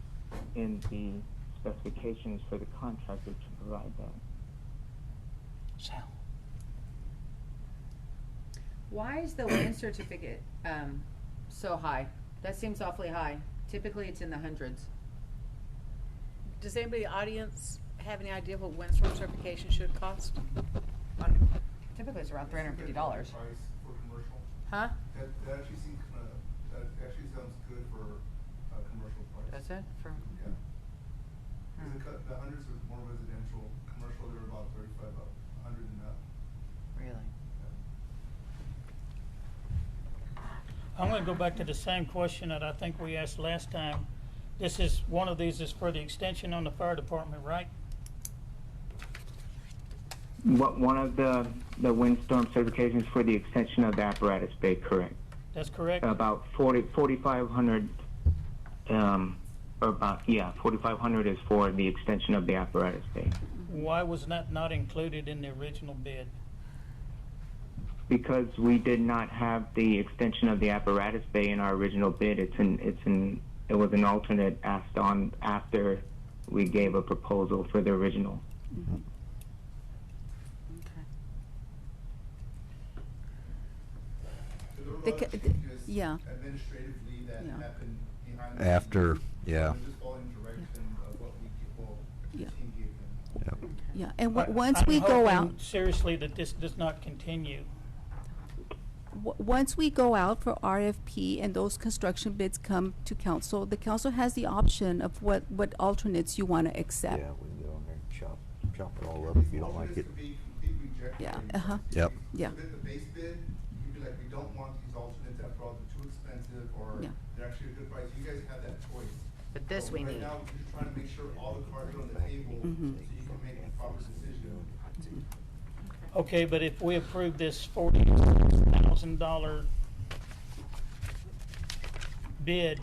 in the specifications for the contractor to provide that. Why is the wind certificate so high? That seems awfully high. Typically, it's in the hundreds. Does anybody in the audience have any idea what windstorm certification should cost? Typically, it's around $350. Price for commercial. Huh? That actually seems, that actually sounds good for commercial price. That's it? For Yeah. 'Cause the hundreds are more residential. Commercial, they're about 35, about 100 and up. really? I'm going to go back to the same question that I think we asked last time. One of these is for the extension on the fire department, right? One of the windstorm certifications for the extension of the apparatus bay, correct? That's correct? About 4,500 or about, yeah, 4,500 is for the extension of the apparatus bay. Why was that not included in the original bid? Because we did not have the extension of the apparatus bay in our original bid. It was an alternate asked on after we gave a proposal for the original. Yeah. Administratively, that Yeah. happened behind the After, scenes. yeah. Just following direction of what the Yeah. team gave them. Yeah, and I- once I'm we go hoping out, seriously that this does not continue. once we go out for RFP and those construction bids come to council, the council has the option of what alternates you want to accept. Yeah, we can go in there and chop it all up if you don't like it. Alternates could be completely rejected. Yeah, uh-huh. Yep. Yeah. Submit the base bid, you'd be like, we don't want these alternates after all, they're too expensive, or Yeah. they're actually a good price. You guys have that choice. But this So we right need. now, you're trying to make sure all the cards are on the table, so Mhm. you can make a proper decision. Okay, but if we approve this $46,000 bid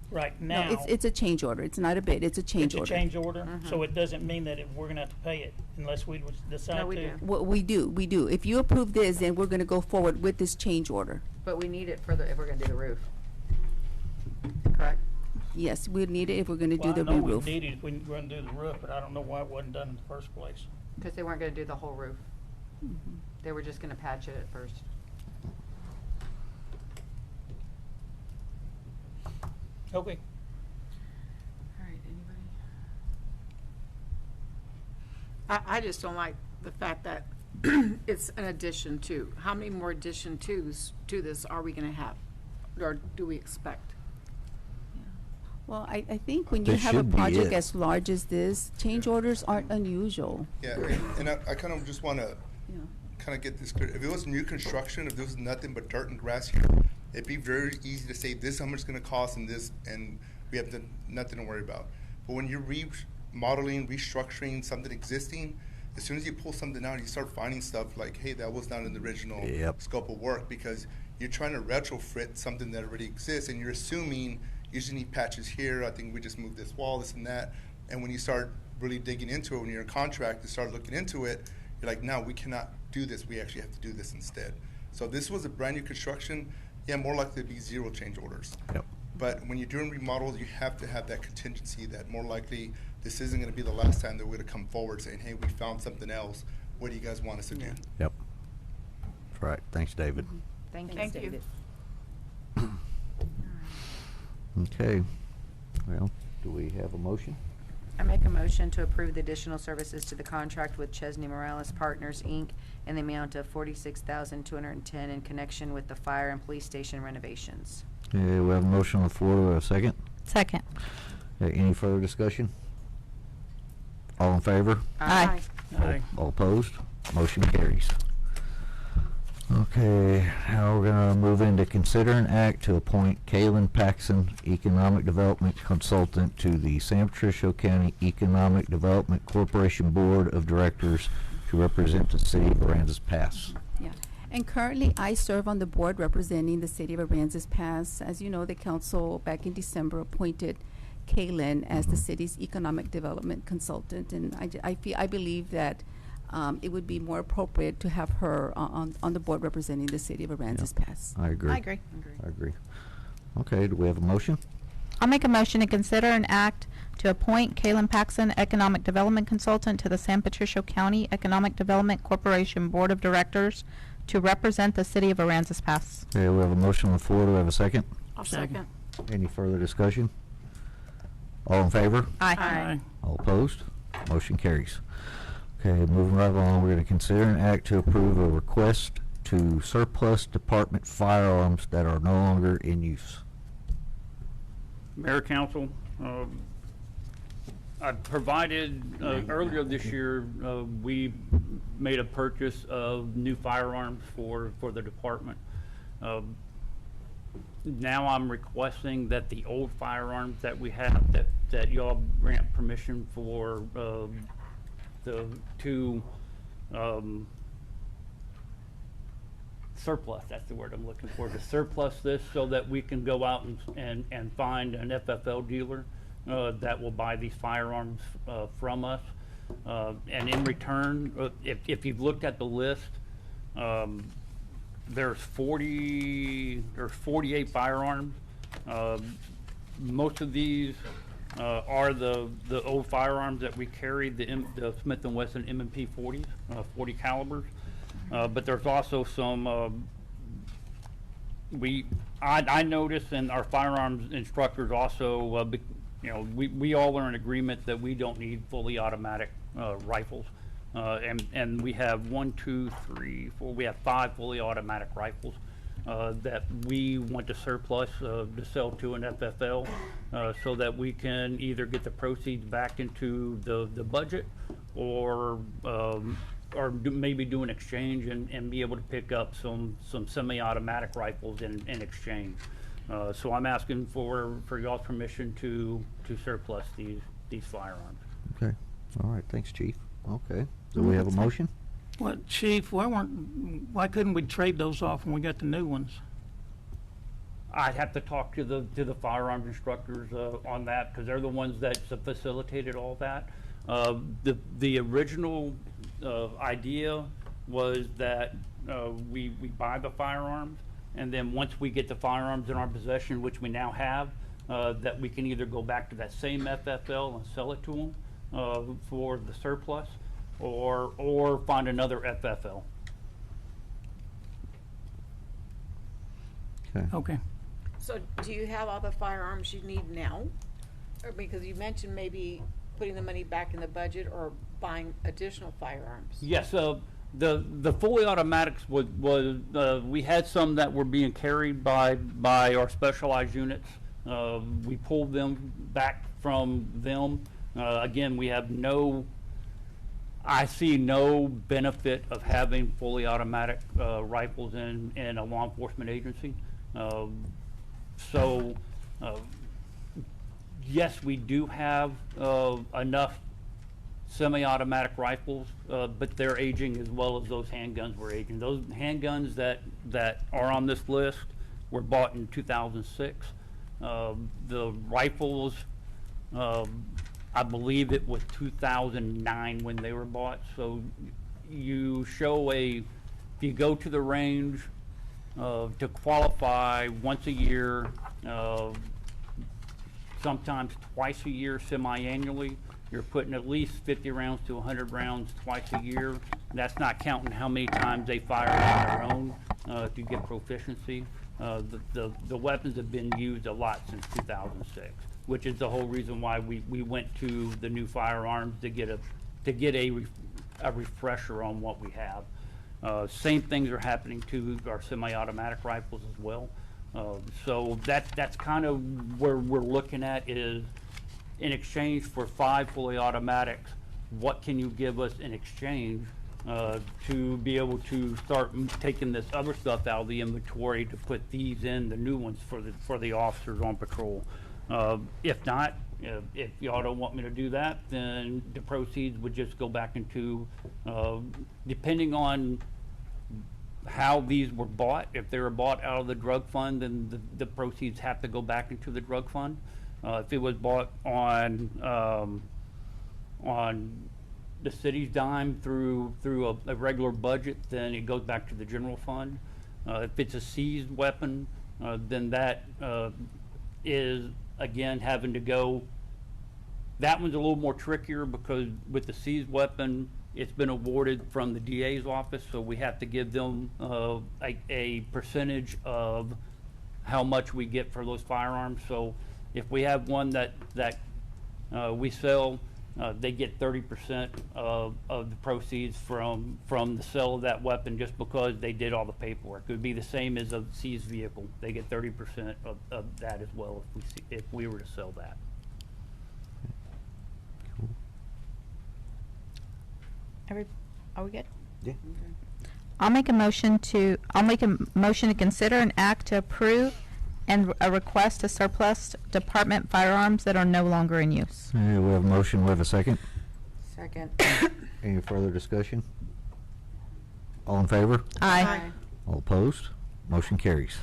right now. No, it's a change order. It's not a bid. It's a change It's order. a change order, so it doesn't mean that we're gonna have to pay it unless we would decide No, we to. do. What we do. If you approve this, then we're gonna go forward with this change order. But we need it for the, if we're gonna do the roof. Correct? Yes, we need it if we're gonna do Well, the I know we re-roof. need it if we're gonna do the roof, but I don't know why it wasn't done in the first place. Because they weren't gonna do the whole roof. They were just gonna patch it at first. Okay. All right, anybody? I just don't like the fact that it's an addition to. How many more addition twos to this are we gonna have? Or do we expect? Well, I think when you This have a should be project it. as large as this, change orders aren't unusual. Yeah, and I kind of just want to Yeah. kind of get this clear. If it was new construction, if there was nothing but dirt and grass here, it'd be very easy to say this is how much it's going to cost and this, and we have nothing to worry about. But when you're remodeling, restructuring something existing, as soon as you pull something out, you start finding stuff like, hey, that was not in the original Yep. scope of work, because you're trying to retrofit something that already exists, and you're assuming you just need patches here. I think we just moved this wall, this and that. And when you start really digging into it, when you're in contract and start looking into it, you're like, no, we cannot do this. We actually have to do this instead. So if this was a brand new construction, yeah, more likely to be zero change orders. Yep. But when you're doing remodels, you have to have that contingency that more likely this isn't going to be the last time that we're going to come forward saying, hey, we found something else. What do you guys want us to do? Yep. That's right. Thanks, David. Thank you. Thank you. Okay. Well, do we have a motion? I make a motion to approve the additional services to the contract with Chesney Morales Partners, Inc. in the amount of $46,210 in connection with the fire and police station renovations. Okay, we have a motion on the floor. Do we have a second? Second. Any further discussion? All in favor? Aye. All opposed? Motion carries. Okay, now we're gonna move into consider an act to appoint Kaylin Paxson, Economic Development Consultant, to the San Patricio County Economic Development Corporation Board of Directors to represent the city of Aransas Pass. Yeah, and currently I serve on the board representing the city of Aransas Pass. As you know, the council back in December appointed Kaylin as the city's economic development consultant, and I believe that it would be more appropriate to have her on the board representing the city of Aransas Pass. I agree. I agree. I agree. Okay, do we have a motion? I'll make a motion to consider an act to appoint Kaylin Paxson, Economic Development Consultant, to the San Patricio County Economic Development Corporation Board of Directors to represent the city of Aransas Pass. Okay, we have a motion on the floor. Do we have a second? I'll second. Any further discussion? All in favor? Aye. All opposed? Motion carries. Okay, moving right along, we're going to consider an act to approve a request to surplus department firearms that are no longer in use. Mayor, Council, I provided, earlier this year, we made a purchase of new firearms for the department. Now I'm requesting that the old firearms that we have, that y'all grant permission for, the two surplus, that's the word I'm looking for, to surplus this so that we can go out and find an FFL dealer that will buy these firearms from us. And in return, if you've looked at the list, there's 48 firearms. Most of these are the old firearms that we carry, the Smith & Wesson M&P 40s, 40 calibers. But there's also some, I noticed, and our firearms instructors also, we all are in agreement that we don't need fully automatic rifles. And we have 1, 2, 3, 4, we have 5 fully automatic rifles that we want to surplus to sell to an FFL so that we can either get the proceeds back into the budget or maybe do an exchange and be able to pick up some semi-automatic rifles in exchange. So I'm asking for y'all's permission to surplus these firearms. Okay. All right. Thanks, Chief. Okay. Do we have a motion? Well, Chief, why couldn't we trade those off when we got the new ones? I'd have to talk to the firearms instructors on that, because they're the ones that facilitated all that. The original idea was that we buy the firearms, and then once we get the firearms in our possession, which we now have, that we can either go back to that same FFL and sell it to them for the surplus, or find another FFL. Okay. So do you have all the firearms you need now? Or because you mentioned maybe putting the money back in the budget or buying additional firearms. Yes, the fully automatics was we had some that were being carried by our specialized units. We pulled them back from them. Again, we have I see no benefit of having fully automatic rifles in a law enforcement agency. Yes, we do have enough semi-automatic rifles, but they're aging as well as those handguns were aging. Those handguns that are on this list were bought in 2006. The rifles, I believe it was 2009 when they were bought. So you show if you go to the range to qualify once a year, sometimes twice a year, semi-annually, you're putting at least 50 rounds to 100 rounds twice a year. That's not counting how many times they fire on their own to get proficiency. The weapons have been used a lot since 2006, which is the whole reason why we went to the new firearms to get a refresher on what we have. Same things are happening to our semi-automatic rifles as well. So that's kind of where we're looking at, is in exchange for 5 fully automatics, what can you give us in exchange to be able to start taking this other stuff out of the inventory to put these in, the new ones for the officers on patrol. If not, if y'all don't want me to do that, then the proceeds would just go back into, depending on how these were bought. If they were bought out of the drug fund, then the proceeds have to go back into the drug fund. If it was bought on the city's dime through a regular budget, then it goes back to the general fund. If it's a seized weapon, then that is again having to go. That one's a little more trickier, because with the seized weapon, it's been awarded from the DA's office, so we have to give them a percentage of how much we get for those firearms. So if we have one that we sell, they get 30% of the proceeds from the sale of that weapon, just because they did all the paperwork. It would be the same as a seized vehicle. They get 30% of that as well if we were to sell that. Are we good? Yeah. I'll make a motion to consider an act to approve and a request to surplus department firearms that are no longer in use. Yeah, we have a motion. We have a second. Second. Any further discussion? All in favor? Aye. All opposed? Motion carries.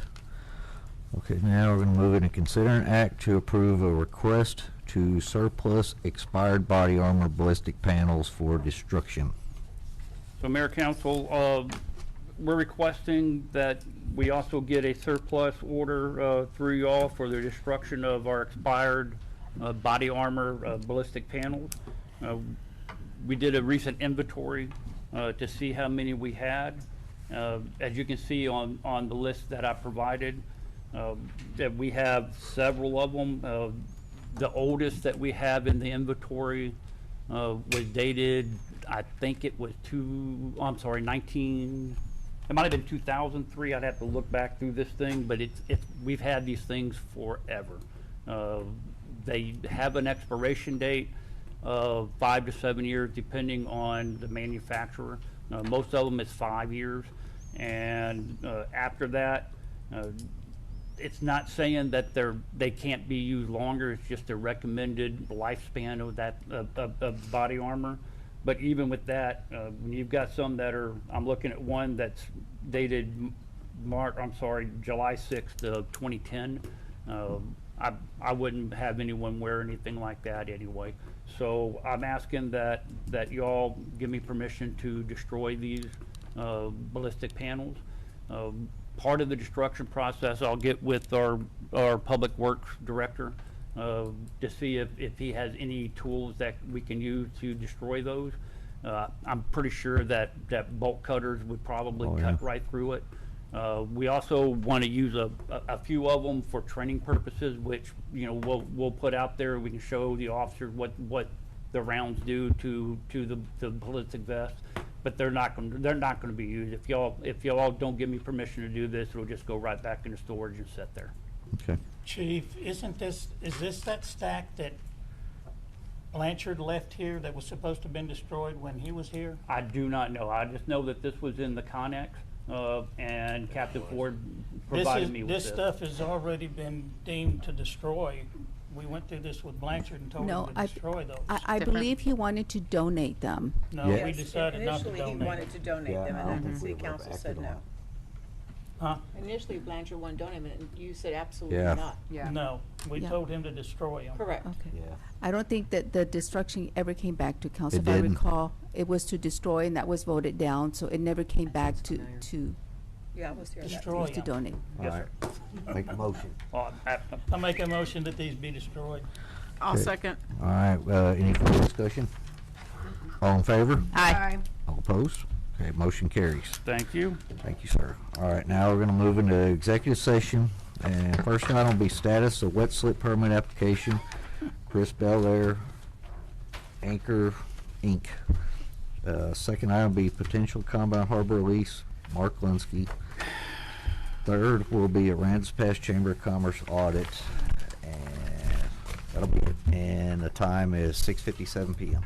Okay, now we're going to move in and consider an act to approve a request to surplus expired body armor ballistic panels for destruction. So Mayor Council, we're requesting that we also get a surplus order through y'all for the destruction of our expired body armor ballistic panels. We did a recent inventory to see how many we had. As you can see on the list that I provided, that we have several of them. The oldest that we have in the inventory was dated, I think it was 19, it might have been 2003. I'd have to look back through this thing, but we've had these things forever. They have an expiration date of 5 to 7 years, depending on the manufacturer. Most of them is 5 years, and after that, it's not saying that they can't be used longer. It's just a recommended lifespan of that of body armor. But even with that, when you've got some that are, I'm looking at one that's dated July 6th of 2010. I wouldn't have anyone wear anything like that anyway. So I'm asking that y'all give me permission to destroy these ballistic panels. Part of the destruction process, I'll get with our public works director to see if he has any tools that we can use to destroy those. I'm pretty sure that bolt cutters would probably cut right through it. We also want to use a few of them for training purposes, which we'll put out there. We can show the officers what the rounds do to the ballistic vest, but they're not going to be used. If y'all don't give me permission to do this, it'll just go right back into storage and sit there. Okay. Chief, is this that stack that Blanchard left here that was supposed to have been destroyed when he was here? I do not know. I just know that this was in the Connex, and Captain Ford provided me with this. This stuff has already been deemed to destroy. We went through this with Blanchard and told him to destroy those. I believe he wanted to donate them. No, we decided not to donate. Initially, he wanted to donate them, and then the city council said no. Huh? Initially, Blanchard wanted to donate them, and you said absolutely Yeah. not. No, we Yeah. told him to destroy them. Correct. Okay. Yeah. I don't think that the destruction ever came back to council. It If I didn't? recall, it was to destroy, and that was voted down, so it never came back to Yeah, I was here. Destroy to them. donate. All right. Make a motion. I make a motion that these be destroyed. I'll Okay. second. All right, any further discussion? All in favor? Aye. All opposed? Okay, motion carries. Thank you. Thank you, sir. All right, now we're going to move into executive session. And first item will be status of wet slip permit application, Chris Belair, Anchor Inc. Second item will be potential Combine Harbor lease, Mark Linsky. Third will be Aransas Pass Chamber of Commerce audit. And that'll be it. And the time is 6:57 p.m.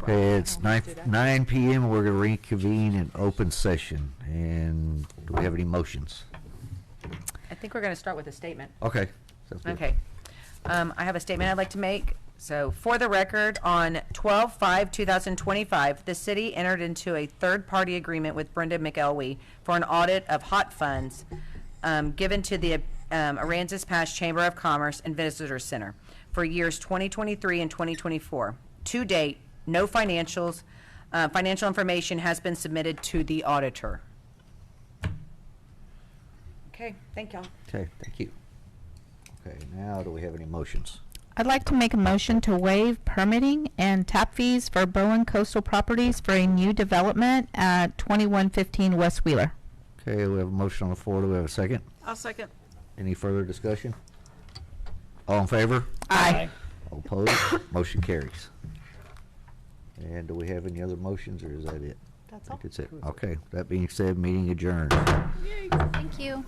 Okay, it's 9 p.m. We're going to reconvene in open session. And do we have any motions? I think we're going to start with a statement. Okay. Sounds good. Okay. I have a statement I'd like to make. So, for the record, on 12/5/2025, the city entered into a third-party agreement with Brenda McElwee for an audit of hot funds given to the Aransas Pass Chamber of Commerce and Visitors Center for years 2023 and 2024. To date, no financial information has been submitted to the auditor. Okay, thank y'all. Okay, thank you. Okay, now do we have any motions? I'd like to make a motion to waive permitting and tap fees for Bowen Coastal Properties for a new development at 2115 West Wheeler. Okay, we have a motion on the floor. Do we have a second? I'll second. Any further discussion? All in favor? Aye. All opposed? Motion carries. And do we have any other motions, or is that it? That's I all. think it's it. Okay, that being said, meeting adjourned. Thank you.